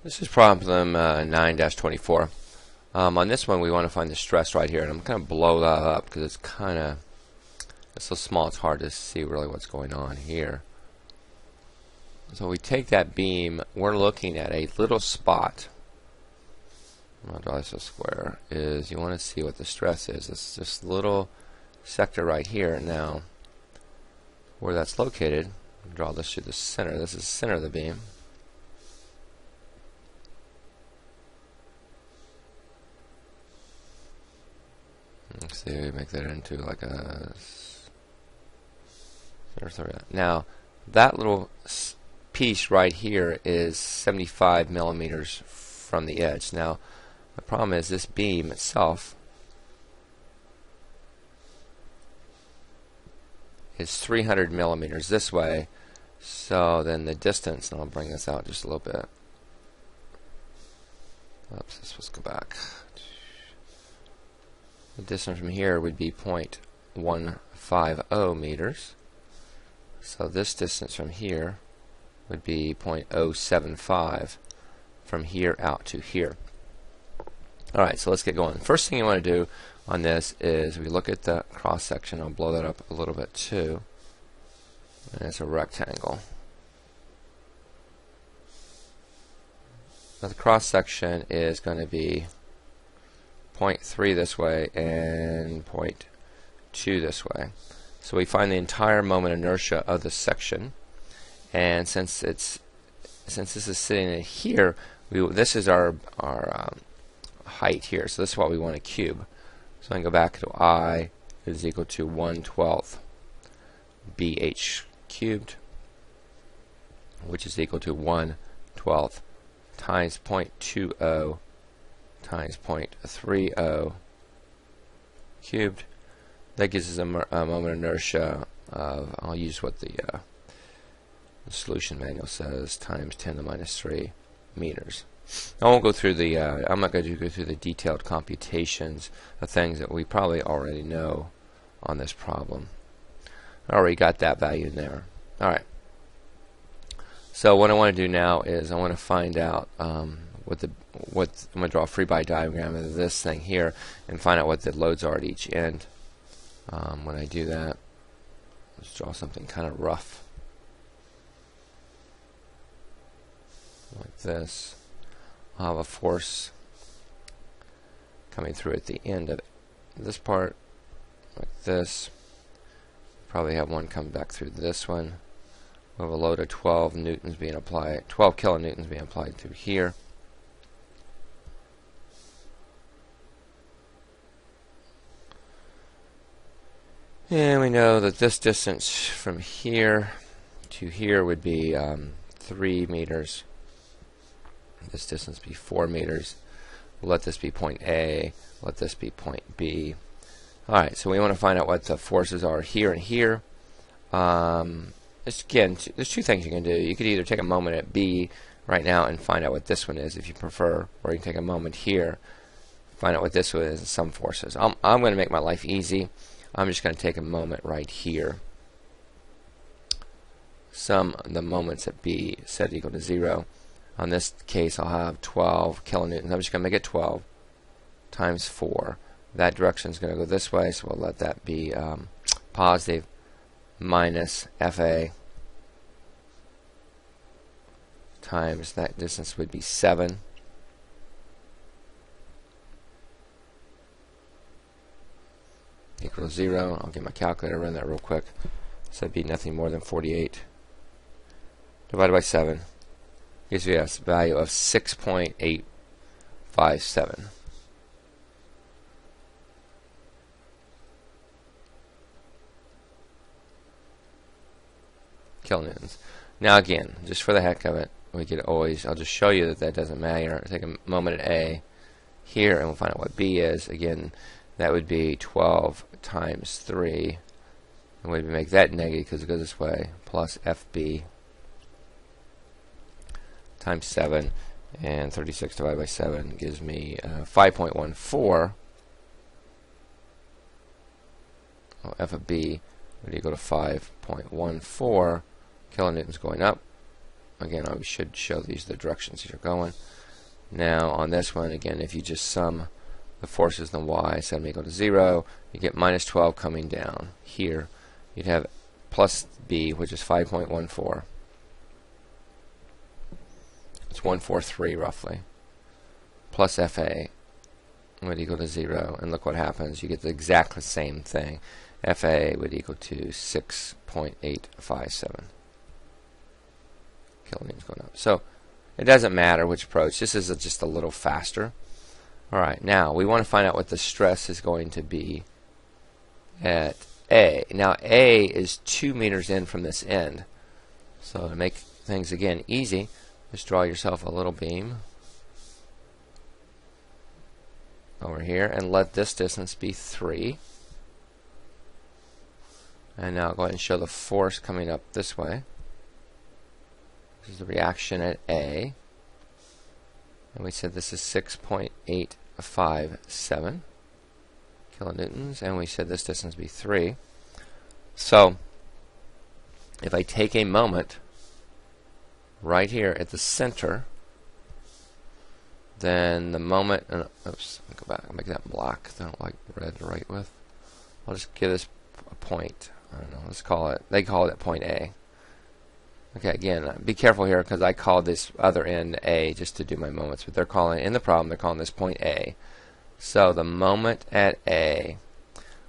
This is problem 9-24. On this one, we want to find the stress right here, and I'm going to blow that up because it's so small it's hard to see really what's going on here. So we take that beam, we're looking at a little spot. I'll draw this a square. Is you want to see what the stress is. It's this little sector right here. Now, where that's located, I'll draw this to the center. This is the center of the beam. Let's see, we make that into like a center. Now, that little piece right here is 75 millimeters from the edge. Now, the problem is this beam itself is 300 millimeters this way. So then the distance, and I'll bring this out just a little bit. Oops, let's go back. The distance from here would be 0.150 meters. So this distance from here would be 0.075 from here out to here. Alright, so let's get going. First thing you want to do on this is we look at the cross section. I'll blow that up a little bit too. And it's a rectangle. Now the cross section is going to be 0.3 this way and 0.2 this way. So we find the entire moment inertia of the section, and since this is sitting in here, this is our height here. So this is what we want to cube. So I can go back to I is equal to 1/12 BH cubed, which is equal to 1/12 times 0.20 times 0.30 cubed. That gives us a moment inertia of, I'll use what the solution manual says, times 10 to the minus 3 meters. I won't go through the, I'm not going to go through the detailed computations of things that we probably already know on this problem. I already got that value in there. Alright. So what I want to do now is I want to find out I'm going to draw a free body diagram of this thing here and find out what the loads are at each end. When I do that, let's draw something kind of rough like this. I'll have a force coming through at the end of this part like this. Probably have one come back through this one. We have a load of 12 newtons being applied, 12 kilonewtons being applied through here. And we know that this distance from here to here would be 3 meters. This distance be 4 meters. We'll let this be point A. Let this be point B. Alright, so we want to find out what the forces are here and here. Again, there's two things you can do. You could either take a moment at B right now and find out what this one is if you prefer, or you can take a moment here, find out what this one is and some forces. I'm going to make my life easy. I'm just going to take a moment right here. Sum the moments at B set equal to 0. On this case, I'll have 12 kilonewtons. I'm just going to make it 12 times 4. That direction is going to go this way, so we'll let that be positive, minus FA times that distance would be 7. Equals 0. I'll get my calculator, run that real quick. So that'd be nothing more than 48 divided by 7 gives you a value of 6.857. kilonewtons. Now again, just for the heck of it, we could always, I'll just show you that that doesn't matter. Take a moment at A here and we'll find out what B is. Again, that would be 12 times 3, and we make that negative because it goes this way, plus FB times 7, and 36 divided by 7 gives me 5.14. F of B would equal to 5.14 kilonewtons going up. Again, I should show these the directions these are going. Now on this one, again, if you just sum the forces in the y, set them equal to 0, you get minus 12 coming down. Here, you'd have plus b, which is 5.14. It's 143 roughly. Plus FA would equal to 0, and look what happens. You get the exact same thing. FA would equal to 6.857 kilonewtons going up. So it doesn't matter which approach. This is just a little faster. Alright, now we want to find out what the stress is going to be at A. Now A is 2 meters in from this end. So to make things again easy, just draw yourself a little beam over here and let this distance be 3. And now go ahead and show the force coming up this way. This is the reaction at A. And we said this is 6.857 kilonewtons, and we said this distance be 3. So if I take a moment right here at the center, then the moment, oops, let me go back, I'll make that black. I don't like red to write with. I'll just give this a point. I don't know, let's call it, they call it point A. Okay, again, be careful here because I called this other end A just to do my moments, but they're calling, in the problem, they're calling this point A. So the moment at A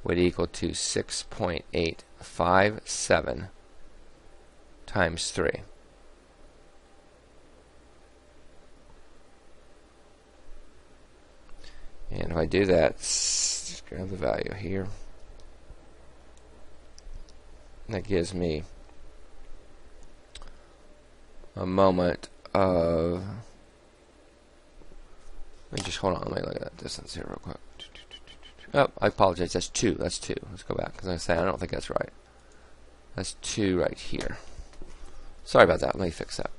would equal to 6.857 times 3. And if I do that, just grab the value here. That gives me a moment of, let me just hold on, let me look at that distance here real quick. Oh, I apologize, that's 2, that's 2. Let's go back, because I say I don't think that's right. That's 2 right here. Sorry about that, let me fix that.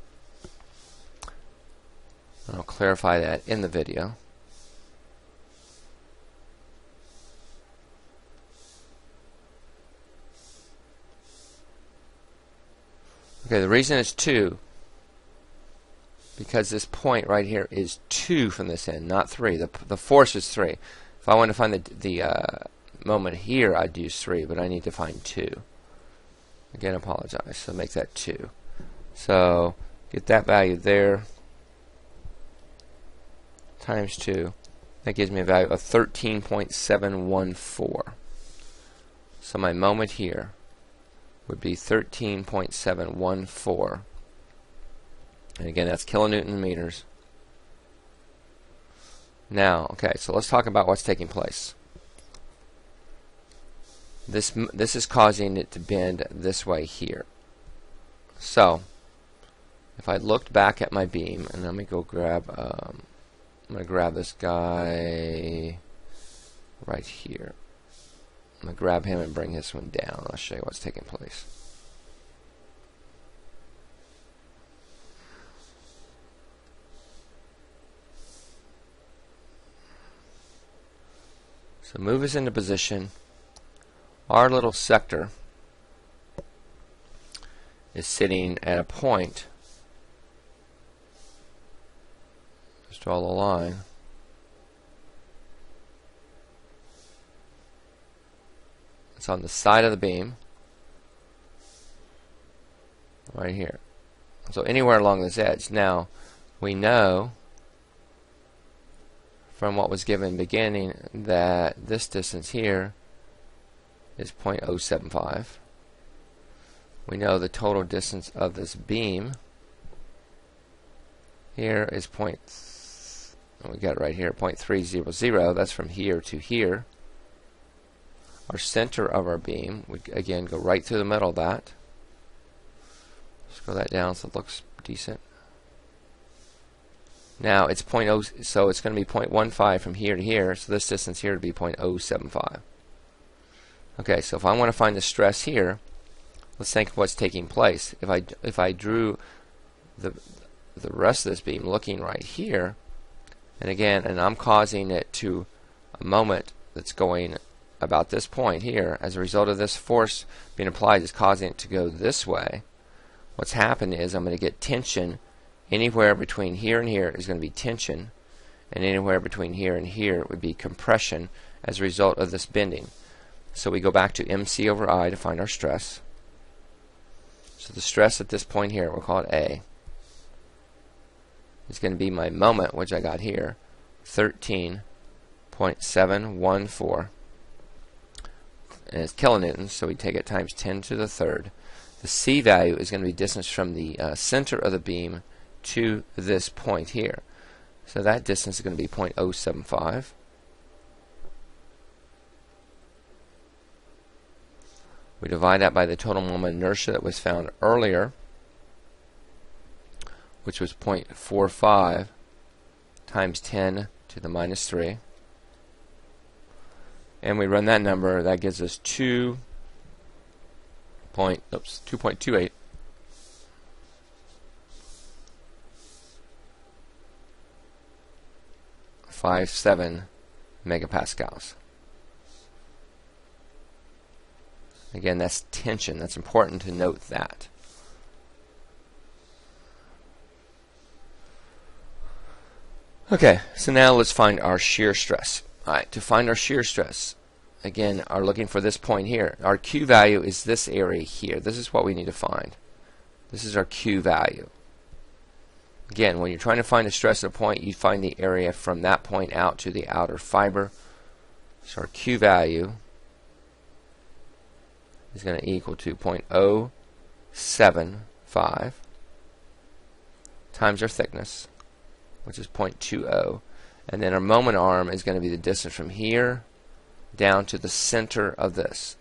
And I'll clarify that in the video. Okay, the reason it's 2, because this point right here is 2 from this end, not 3. The force is 3. If I want to find the moment here, I'd use 3, but I need to find 2. Again, apologize. So make that 2. So get that value there times 2. That gives me a value of 13.714. So my moment here would be 13.714. And again, that's kilonewton meters. Now, okay, so let's talk about what's taking place. This is causing it to bend this way here. So, if I looked back at my beam, and let me go grab, I'm going to grab this guy right here. I'm going to grab him and bring this one down. I'll show you what's taking place. So move us into position. Our little sector is sitting at a point. Just draw the line. It's on the side of the beam, right here. So anywhere along this edge. Now, we know from what was given in the beginning that this distance here is 0.075. We know the total distance of this beam here is we got it right here, 0.300. That's from here to here. Our center of our beam would again go right through the middle of that. Scroll that down so it looks decent. Now it's 0.0, so it's going to be 0.15 from here to here, so this distance here would be 0.075. Okay, so if I want to find the stress here, let's think of what's taking place. If I drew the rest of this beam looking right here, and again, and I'm causing it to a moment that's going about this point here, as a result of this force being applied is causing it to go this way. What's happened is I'm going to get tension Anywhere between here and here is going to be tension, and anywhere between here and here would be compression as a result of this bending. So we go back to MC over I to find our stress. So the stress at this point here, we'll call it A, is going to be my moment, which I got here, 13.714. And it's kilonewtons, so we take it times 10 to the third. The C value is going to be distance from the center of the beam to this point here. So that distance is going to be 0.075. We divide that by the total moment inertia that was found earlier, which was 0.45 times 10 to the minus 3. And we run that number, that gives us 2.28 57 megapascals. Again, that's tension. That's important to note that. Okay, so now let's find our shear stress. Alright, to find our shear stress, again, are looking for this point here. Our Q value is this area here. This is what we need to find. This is our Q value. Again, when you're trying to find the stress at a point, you find the area from that point out to the outer fiber. So our Q value is going to equal to 0.075 times our thickness, which is 0.20. And then our moment arm is going to be the distance from here down to the center of this.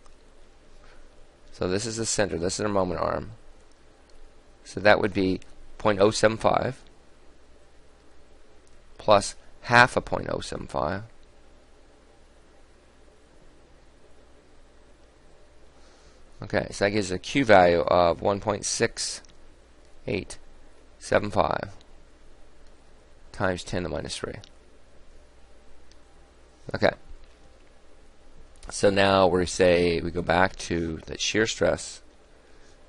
So this is the center. This is our moment arm. So that would be 0.075 plus half of 0.075. Okay, so that gives a Q value of 1.6875 times 10 to the minus 3. Okay. So now we go back to that shear stress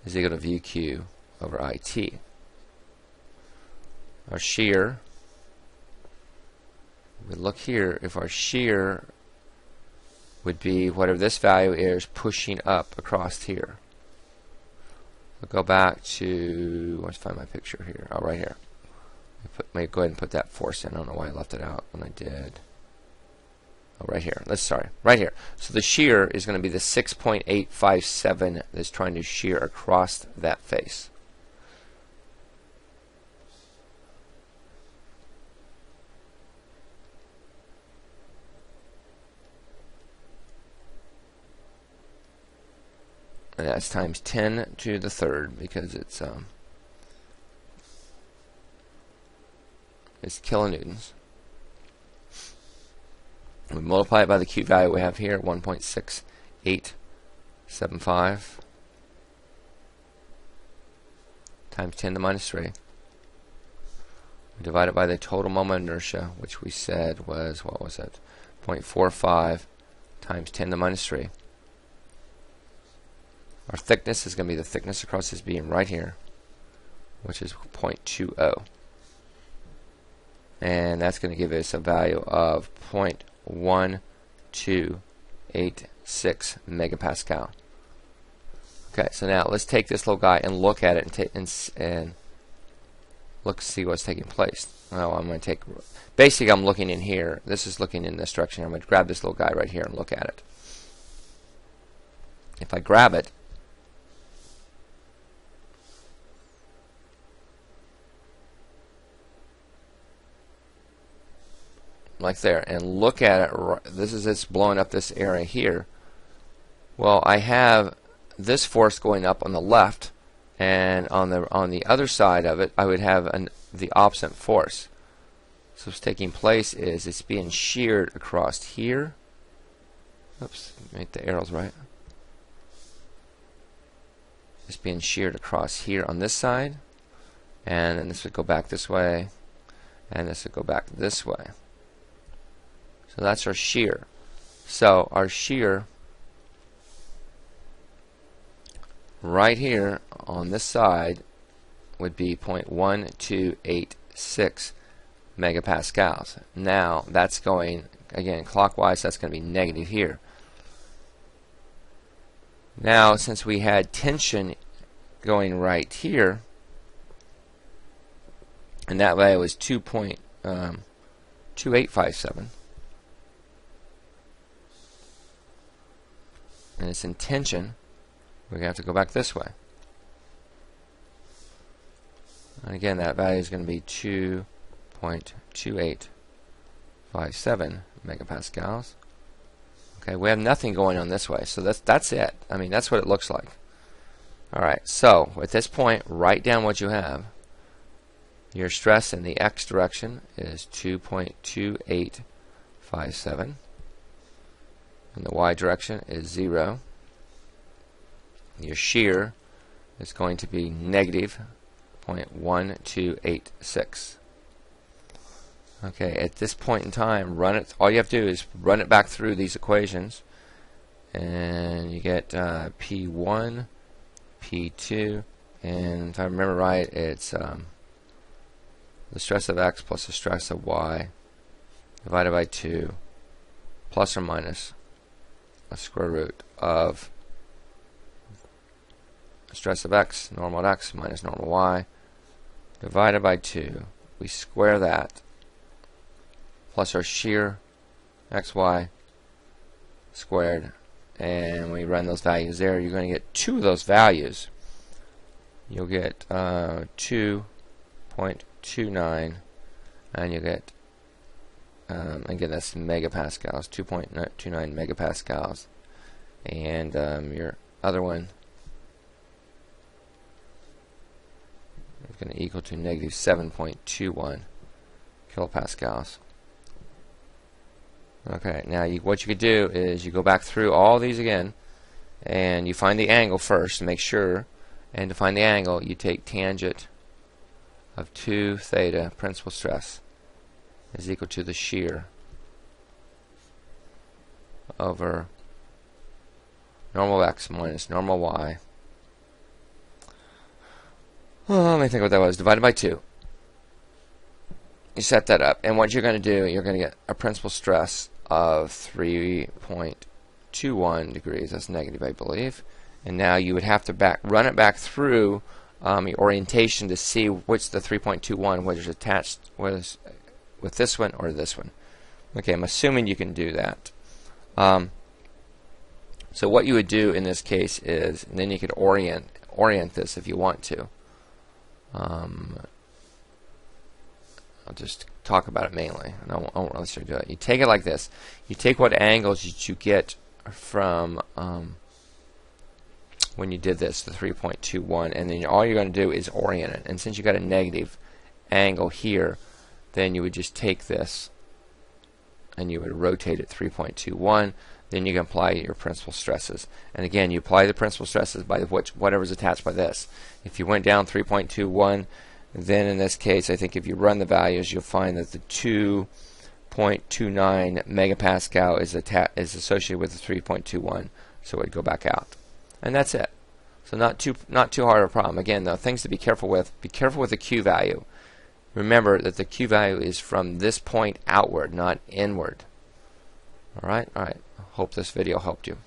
is equal to VQ over IT. Our shear, we look here, if our shear would be whatever this value is pushing up across here. We'll go back to, let's find my picture here. Oh, right here. Let me go ahead and put that force in. I don't know why I left it out when I did. Oh, right here. Right here. So the shear is going to be the 6.857 that's trying to shear across that face. And that's times 10 to the third because it's kilonewtons. We multiply it by the Q value we have here, 1.6875 times 10 to the minus 3. We divide it by the total moment inertia, which we said was, what was it? 0.45 times 10 to the minus 3. Our thickness is going to be the thickness across this beam right here, which is 0.20. And that's going to give us a value of 0.1286 megapascal. Okay, so now let's take this little guy and look at it and look, see what's taking place. Well, I'm going to take, basically I'm looking in here. This is looking in this direction. I'm going to grab this little guy right here and look at it. If I grab it, like there, and look at it, it's blowing up this area here. Well, I have this force going up on the left, and on the other side of it I would have the opposite force. So what's taking place is it's being sheared across here. Oops, make the arrows right. It's being sheared across here on this side, and then this would go back this way, and this would go back this way. So that's our shear. So our shear right here on this side would be 0.1286 megapascals. Now that's going, again, clockwise, that's going to be negative here. Now, since we had tension going right here, and that value was 2.2857, and it's in tension, we're going to have to go back this way. And again, that value is going to be 2.2857 megapascals. Okay, we have nothing going on this way, so that's it. I mean, that's what it looks like. All right, so at this point, write down what you have. Your stress in the x direction is 2.2857. In the y direction is 0. Your shear is going to be negative 0.1286. Okay, at this point in time, run it. All you have to do is run it back through these equations, and you get P1, P2, and if I remember right, it's the stress of x plus the stress of y divided by 2 plus or minus a square root of the stress of x, normal at x, minus normal y, divided by 2. We square that, plus our shear xy squared, and we run those values there. You're going to get 2 of those values. You'll get 2.29, and you get again, that's megapascals, 2.29 megapascals, and your other one is going to equal to negative 7.21 kilopascals. Okay, now what you could do is you go back through all these again, and you find the angle first to make sure, and to find the angle you take tangent of 2 theta principal stress is equal to the shear over normal x minus normal y. Let me think what that was, divided by 2. You set that up, and what you're going to do, you're going to get a principal stress of 3.21 degrees. That's negative, I believe. And now you would have to run it back through your orientation to see which the 3.21, whether it's attached with this one or this one. Okay, I'm assuming you can do that. So what you would do in this case is, and then you could orient this if you want to. I'll just talk about it mainly, and I won't really do it. You take it like this. You take what angles you get from when you did this, the 3.21, and then all you're going to do is orient it. And since you got a negative angle here, then you would just take this and you would rotate it 3.21. Then you can apply your principal stresses. And again, you apply the principal stresses by whatever's attached by this. If you went down 3.21, then in this case, I think if you run the values, you'll find that the 2.29 megapascal is associated with the 3.21, so it would go back out. And that's it. So not too hard of a problem. Again, though, things to be careful with. Be careful with the Q value. Remember that the Q value is from this point outward, not inward. All right. Hope this video helped you.